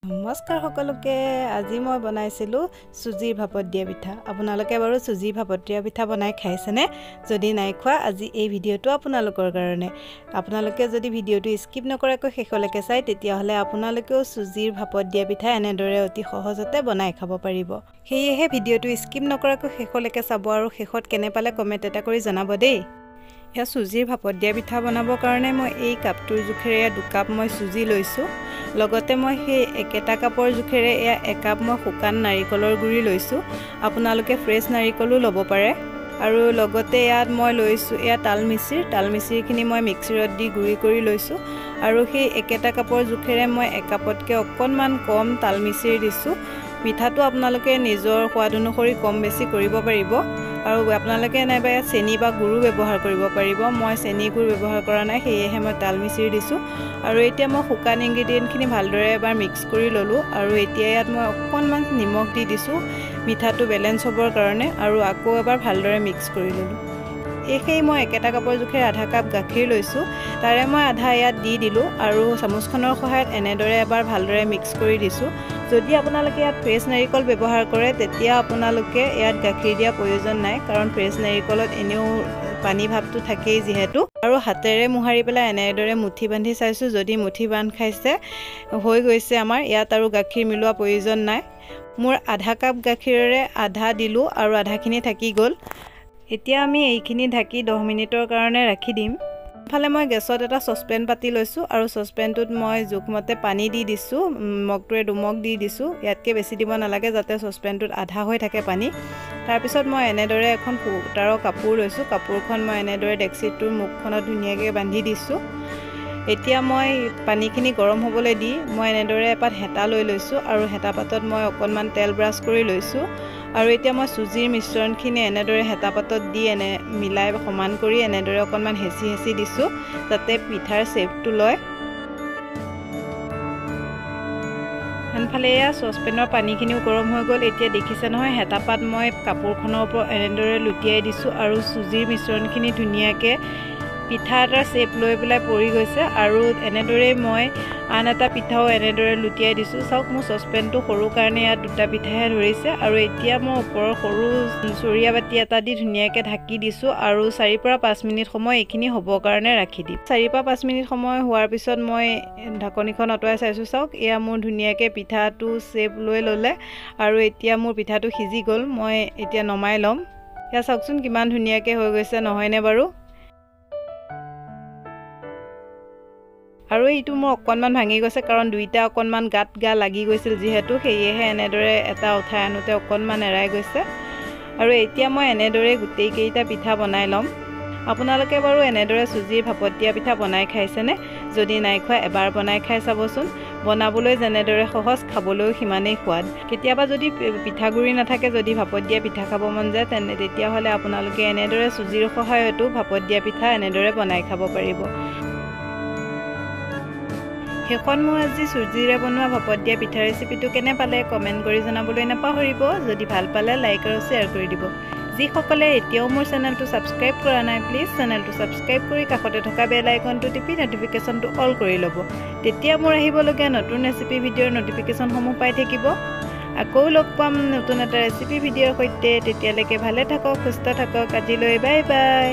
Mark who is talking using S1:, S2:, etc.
S1: নমস্কাৰ সকলোকে আজি মই বনাইছিলো সুজিৰ ভাপত দিয়া পিঠা আপোনালোকে বাৰু সুজিৰ ভাপত দিয়া পিঠা বনাই খাইছেনে যদি নাই খোৱা আজি এই ভিডিওটো আপোনালোকৰ কাৰণে আপোনালোকে যদি ভিডিওটো স্কিপ নকৰাকৈ শেষলৈকে চাই তেতিয়া হলে আপোনালোকেও সুজিৰ ভাপত দিয়া পিঠা এনেদৰে অতি সহজতে বনাই খাব পাৰিব সেয়েহে ভিডিওটো স্কিপ নকৰাকৈ শেষলৈকে চাব আৰু শেষত কেনে পালে কমেন্ট এটা কৰি জনাব দেই या सुजिर भापत दिया पिठा बनाবৰ কাৰণে মই এই কাপটোৰ জুখেৰে 2 কাপ মই সুজি লৈছো লগতে মই সেই একেটা কাপৰ জুখেৰে 1 কাপ মই শুকান নাৰিকলৰ গুৰি লৈছো আপোনালোকে ফ্ৰেছ নাৰিকলো লব পাৰে আৰু লগতে ইয়াত মই লৈছো তালমিচিৰখিনি মই মিক্সিৰত দি গুৰি কৰি লৈছো আৰু সেই একেটা কাপৰ জুখেৰে মই 1 কাপতকৈ অকনমান কম তালমিচিৰ দিছো মিঠাটো আপোনালোকে নিজৰ সোৱাদ অনুসৰি কম বেছি কৰিব পাৰিব আৰু আপোনালোকে নাইবা চেনি বা গুৰু ব্যৱহাৰ কৰিব পাৰিব মই চেনি গুৰ ব্যৱহাৰ কৰা নাই সেয়েহে মই তালমিচিৰ দিছো আৰু এতিয়া মই শুকান ইনগ্ৰেডিয়েন্টখিনি ভালদৰে এবাৰ মিক্স কৰি ললো আৰু এতিয়া ইয়াত মই অকনমান নিমখ দি দিছো মিঠাটো বেলেন্স হ'বৰ কাৰণে আৰু আকৌ এবাৰ ভালদৰে মিক্স কৰি ললো একেই মই একেটা কাপৰ জুখে আধা কাপ গাখীৰ লৈছো তাৰে মই আধা ইয়াত দি দিলো আৰু চামুচখনৰ সহায়ত এনেদৰে এবাৰ ভালদৰে মিক্স কৰি দিছো যদি আপোনালোকে ইয়াত ফ্ৰেছ নাৰিকল ব্যৱহাৰ কৰে তেতিয়া আপোনালোকে ইয়াত গাখীৰ দিয়া প্ৰয়োজন নাই কাৰণ ফ্ৰেছ নাৰিকলত এনেও পানী ভাবটো থাকেই যেহেতু আৰু হাতেৰে মুহাৰি পেলাই এনেদৰে মুঠি বান্ধি চাইছো যদি মুঠি বান্ধ খাইছে হৈ গৈছে আমাৰ ইয়াত আৰু গাখীৰ মিলোৱা প্ৰয়োজন নাই মোৰ আধা কাপ গাখীৰৰে আধা দিলো আৰু আধাখিনি থাকি গল এতিয়া আমি এইখিনি ঢাকি 10 মিনিটৰ কাৰণে ৰাখি দিম ফালে মই গেছত এটা সসপেন পাতি লৈছো আৰু সসপেনটোত মই জুখমতে পানী দি দিছো মগটোৰে দুমগ দি দিছো ইয়াতকে বেছি দিব নালাগে যাতে সসপেনটোত আধা হৈ থাকে পানী তাৰ পিছত মই এনেদৰে এখন ফুটাৰ কাপোৰ লৈছো কাপোৰখন মই এনেদৰে ডেক্সিটোৰ মুখখনত ধুনিয়াকৈ বান্ধি দিছো এতিয়া মই পানীখিনি গৰম হ'বলৈ দি মই এনেদৰে এপাত হেতা লৈ লৈছো আৰু হেতা পাতত মই অকনমান তেল ব্ৰাছ কৰি লৈছো আৰু এতিয়া মই সুজিৰ মিশ্ৰণখিনি এনেদৰে হেতা পাতত দি এনে মিলাই সমান কৰি এনেদৰে অকনমান হেচি দিছো যাতে পিঠাৰ শেপটো লয় আনফালে সসপেনৰ পানীখিনিও গৰম হৈ গল এতিয়া দেখিছে নহয় হেতা পাত মই কাপোৰখনৰ ওপৰত এনেদৰে লুটিয়াই দিছো আৰু সুজিৰ মিশ্ৰণখিনি ধুনিয়াকৈ পিঠা এটা শেপ লৈ পেলাই পৰি গৈছে আৰু এনেদৰে মই আন এটা পিঠাও এনেদৰে লুটিয়াই দিছো চাওক মোৰ সসপেনটো সৰু কাৰণে ইয়াত দুটা পিঠাহে ধৰিছে আৰু এতিয়া মই ওপৰৰ সৰু চৰিয়া বাটি এটা দি ধুনিয়াকৈ ঢাকি দিছো আৰু 4 পৰা 5 মিনিট সময় এইখিনি হ'বৰ কাৰণে ৰাখি দিম 4 পৰা 5 মিনিট সময় হোৱাৰ পিছত মই ঢাকনিখন অতৰাই চাইছো চাওক এয়া মোৰ ধুনিয়াকৈ পিঠাটো শেপ লৈ ললে আৰু এতিয়া মোৰ পিঠাটো সিজি গল মই এতিয়া নমাই লম এয়া চাওকচোন কিমান ধুনিয়াকৈ হৈ গৈছে নহয়নে বাৰু আৰু এইটো মোৰ অকনমান ভাঙি গৈছে কাৰণ দুইটা অকনমান গা লাগি গৈছিল যেহেতু সেয়েহে এনেদৰে এটা উঠাই আনোতে অকনমান এৰাই গৈছে আৰু এতিয়া মই এনেদৰে গোটেই কেইটা পিঠা বনাই লম আপোনালোকে বাৰু এনেদৰে সুজিৰ ভাপত দিয়া পিঠা বনাই খাইছেনে যদি নাই খোৱা এবাৰ বনাই খাই চাবচোন বনাবলৈ যেনেদৰে সহজ খাবলৈও সিমানেই সোৱাদ কেতিয়াবা যদি পিঠাগুৰি নাথাকে যদি ভাপত দিয়া পিঠা খাব মন যায় তেতিয়া হলে আপোনালোকে এনেদৰে সুজিৰ সহায়তো ভাপত দিয়া পিঠা এনেদৰে বনাই খাব পাৰিব হেখন মই আজি সুজিৰে বনোৱা ভাপত দিয়া পিঠা ৰেচিপিটো কেনে পালে কমেন্ট কৰি জনাবলৈ নাপাহৰিব যদি ভাল পালে লাইক আৰু শেয়াৰ কৰি দিব যিসকলে এতিয়াও মোৰ চেনেলটো সাবস্ক্ৰাইব কৰা নাই প্লিজ চেনেলটো সাবস্ক্ৰাইব কৰি কাষতে থকা বেল আইকনটো টিপি নটিফিকেশনটো অল কৰি ল'ব তেতিয়া মোৰ আহিবলগীয়া নতুন ৰেচিপি ভিডিঅ'ৰ নটিফিকেশনসমূহ পাই থাকিব আকৌ লগ পাম নতুন এটা ৰেচিপি ভিডিঅ'ৰ সৈতে তেতিয়ালৈকে ভালে থাকক সুস্থ থাকক আজিলৈ বাই বাই